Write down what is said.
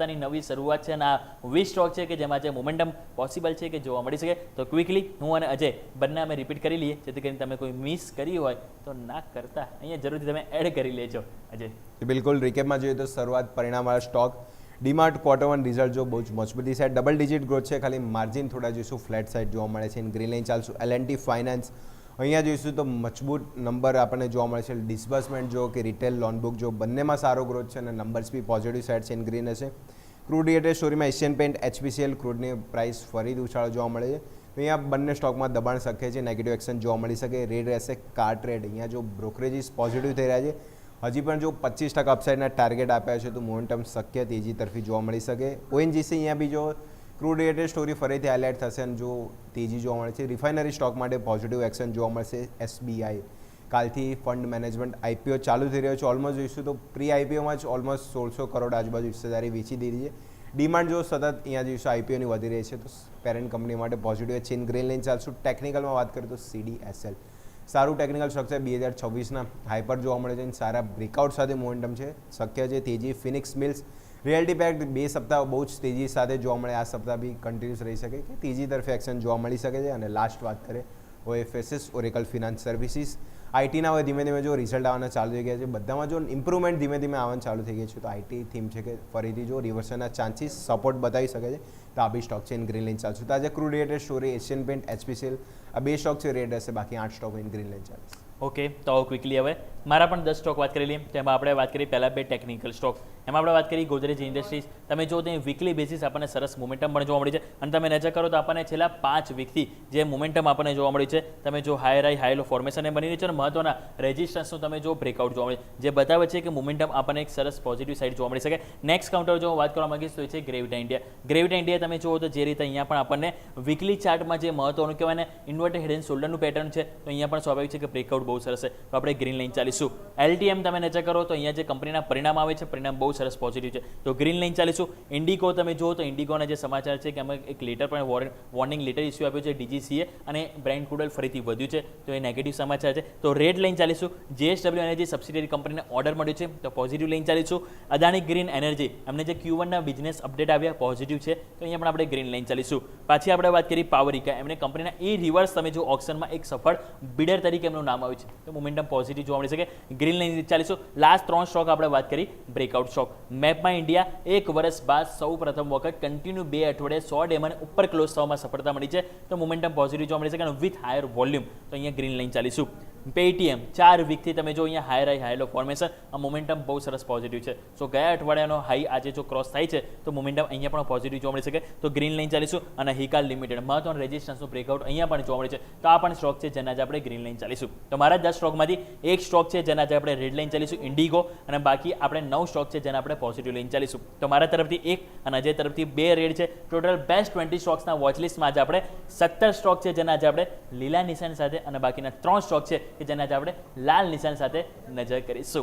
સપ્તાહની નવી શરૂઆત છે અને આ 20 સ્ટોક છે કે જેમાં જે મોમેન્ટમ પોસિબલ છે કે જોવા મળી શકે. તો ક્વિકલી હું અને અજય બંને અમે રિપીટ કરી લઈએ જેથી કરીને તમે કોઈ મિસ કરી હોય તો ના કરતા અહીંયા જરૂરથી તમે એડ કરી લેજો. અજય બિલકુલ રિકેપમાં જોઈએ તો શરૂઆત પરિણામવાળા stock DMart quarter one result જો બહુ જ મજબૂતી સાઈડ ડબલ ડિજિટ ગ્રોથ છે, ખાલી માર્જિન થોડા જોઈશું ફ્લેટ સાઈડ જોવા મળે છે. ઇન ગ્રીન લાઇન ચાલશું. L&T ફાઇનાન્સ અહીંયા જોઈશું તો મજબૂત નંબર આપણને જોવા મળે છે. ડિસ્બર્સમેન્ટ જો કે રિટેલ લોન બુક જો બંનેમાં સારો ગ્રોથ છે અને નંબર્સ બી પોઝિટિવ સાઈડ છે. ઇન ગ્રીન હશે. ક્રૂડ રિલેટેડ સ્ટોરીમાં એશિયન પેઇન્ટ HPCL ક્રૂડની પ્રાઇસ ફરીથી ઉછાળો જોવા મળે છે. અહીંયા બંને સ્ટોકમાં દબાણ શક્ય છે. નેગેટિવ એક્શન જોવા મળી શકે. રેડ રહેશે કાર ટ્રેડ. અહીંયા જો બ્રોકરેજીસ પોઝિટિવ થઈ રહ્યા છે, હજી પણ જો 25% અપસાઇડના ટાર્ગેટ આપ્યા છે તો મોમેન્ટમ શક્ય તેજી તરફી જોવા મળી શકે. ONGC અહીંયા બી જો ક્રૂડ રિલેટેડ સ્ટોરી ફરીથી હાઇલાઇટ થશે અને જો તેજી જોવા મળે છે. રિફાઇનરી સ્ટોક માટે પોઝિટિવ એક્શન જોવા મળશે. SBI કાલથી ફંડ મેનેજમેન્ટ IPO ચાલુ થઈ રહ્યો છે. ઓલમોસ્ટ જોઈશું તો પ્રી IPOમાં જ ઓલમોસ્ટ 1600 કરોડ આજુબાજુ હિસ્સેદારી વેચી દીધી છે. ડિમાન્ડ જો સતત અહીંયા જોઈશું IPOની વધી રહી છે તો પેરેન્ટ કંપની માટે પોઝિટિવ છે. ઇન ગ્રીન લાઇન ચાલશું. ટેકનિકલમાં વાત કરીએ તો CDSL સારું ટેકનિકલ સ્ટ્રક્ચર 2026ના હાઈપર જોવા મળે છે અને સારા બ્રેકઆઉટ સાથે મોમેન્ટમ છે. શક્ય છે તેજી. ફિનિક્સ મિલ્સ રિયલ્ટી પેક્ટ 2 સપ્તાહ બહુ જ તેજી સાથે જોવા મળે. આ સપ્તાહ બી કન્ટિન્યુઅસ રહી શકે કે તેજી તરફ એક્શન જોવા મળી શકે છે. અને લાસ્ટ વાત કરીએ OFSS ઓરેકલ ફિનાન્સ સર્વિસીસ આઈટીના હવે ધીમે ધીમે જો રિઝલ્ટ આવવાના ચાલુ થઈ ગયા છે. બધામાં જો ઇમ્પ્રુવમેન્ટ ધીમે ધીમે આવવાનું ચાલુ થઈ ગયા છે તો IT થીમ છે કે ફરીથી જો રિવર્સલના ચાન્સીસ સપોર્ટ બતાવી શકે છે તો આ બી સ્ટોક છે. ઇન ગ્રીન લાઇન ચાલશું. તો આજે crude related story Asian paint HPCL આ 2 સ્ટોક છે રેડ હશે. બાકી 8 સ્ટોક ઇન ગ્રીન લાઇન ચાલશે. ઓકે, તો ક્વિકલી હવે મારા પણ 10 સ્ટોક વાત કરી લઈએ. તેમાં આપણે વાત કરી પહેલાં 2 ટેકનિકલ સ્ટોક. એમાં આપણે વાત કરી ગોદરેજ ઇન્ડસ્ટ્રીઝ. તમે જો તે વીકલી બેસિસ આપણને સરસ મોમેન્ટમ પણ જોવા મળી છે અને તમે નજર કરો તો આપણને છેલ્લા 5 વીકથી જે મોમેન્ટમ આપણને જોવા મળ્યું છે, તમે જો હાઈ લો ફોર્મેશન એ બની રહી છે અને મહત્વના રેઝિસ્ટન્સનું તમે જો બ્રેકઆઉટ જોવા મળે જે બતાવે છે કે મોમેન્ટમ આપણને એક સરસ પોઝિટિવ સાઇડ જોવા મળી શકે. નેક્સ્ટ કાઉન્ટર જો વાત કરવા માંગીશ તો એ છે ગ્રેવિટા ઇન્ડિયા. ગ્રેવિટા ઇન્ડિયા તમે જુઓ તો જે રીતે અહીંયા પણ આપણને વીકલી ચાર્ટમાં જે મહત્વનું કહેવાય ને ઇન્વર્ટેડ હેડ એન્ડ શોલ્ડરનું પેટર્ન છે તો અહીંયા પણ સ્વાભાવિક છે કે બ્રેકઆઉટ બહુ સરસ છે. તો આપણે ગ્રીન લાઇન ચાલીશું. LTM તમે નજર કરો તો અહીંયા જે કંપનીના પરિણામ આવે છે પરિણામ બહુ સરસ પોઝિટિવ છે તો ગ્રીન લાઇન ચાલીશું. ઇન્ડિગો તમે જુઓ તો ઇન્ડિગોના જે સમાચાર છે કે અમે એક લેટર પણ વોર્નિંગ લેટર ઇસ્યુ આપ્યો છે DGCA અને બ્રેન્ટ ક્રૂડ ઓઇલ ફરીથી વધ્યું છે તો એ નેગેટિવ સમાચાર છે તો રેડ લાઇન ચાલીશું. JSW એનર્જી સબસિડિયરી કંપનીને ઓર્ડર મળ્યો છે તો પોઝિટિવ લાઇન ચાલીશું. અદાણી ગ્રીન એનર્જી એમને જે Q1ના બિઝનેસ અપડેટ આવ્યા પોઝિટિવ છે તો અહીંયા પણ આપણે ગ્રીન લાઇન ચાલીશું. પાછી આપણે વાત કરી પાવરિકા. એમને કંપનીના રિવર્સ તમે જો ઓક્શનમાં એક સફળ બિડર તરીકે એમનું નામ આવ્યું છે તો મોમેન્ટમ પોઝિટિવ જોવા મળી શકે. ગ્રીન લાઇન ચાલીશું. લાસ્ટ 3 સ્ટોક આપણે વાત કરી બ્રેકઆઉટ સ્ટોક. મેપમાં ઇન્ડિયા 1 વર્ષ બાદ સૌ પ્રથમ વખત કન્ટિન્યુ 2 અઠવાડિયે 100 ડેમન ઉપર ક્લોઝ થવામાં સફળતા મળી છે તો મોમેન્ટમ પોઝિટિવ જોવા મળી શકે અને વિથ હાયર વોલ્યુમ તો અહીંયા ગ્રીન લાઇન ચાલીશું. પેટીએમ 4 વીકથી તમે જો અહીંયા હાઈ લો ફોર્મેશન આ મોમેન્ટમ બહુ સરસ પોઝિટિવ છે. સો ગયા અઠવાડિયાનો હાઈ આજે જો ક્રોસ થાય છે તો મોમેન્ટમ અહીંયા પણ પોઝિટિવ જોવા મળી શકે તો ગ્રીન લાઇન ચાલીશું. અને હિકાલ લિમિટેડ મહત્વનું રેઝિસ્ટન્સનું બ્રેકઆઉટ અહીંયા પણ જોવા મળે છે તો આ પણ સ્ટોક છે જેના આજે આપણે ગ્રીન લાઇન ચાલીશું. તો મારા 10 સ્ટોકમાંથી એક સ્ટોક છે જેના આજે આપણે રેડ લાઇન ચાલીશું ઇન્ડિગો અને બાકી આપણે 9 સ્ટોક છે જેના આપણે પોઝિટિવ લાઇન ચાલીશું. તો મારા તરફથી 1 અને અજય તરફથી 2 રેડ છે. ટોટલ બેસ્ટ 20 સ્ટોક્સના વોચલિસ્ટમાં આજે આપણે 17 સ્ટોક છે જેના આજે આપણે લીલા નિશાન સાથે અને બાકીના 3 સ્ટોક છે કે જેના આજે આપણે લાલ નિશાન સાથે નજર કરીશું.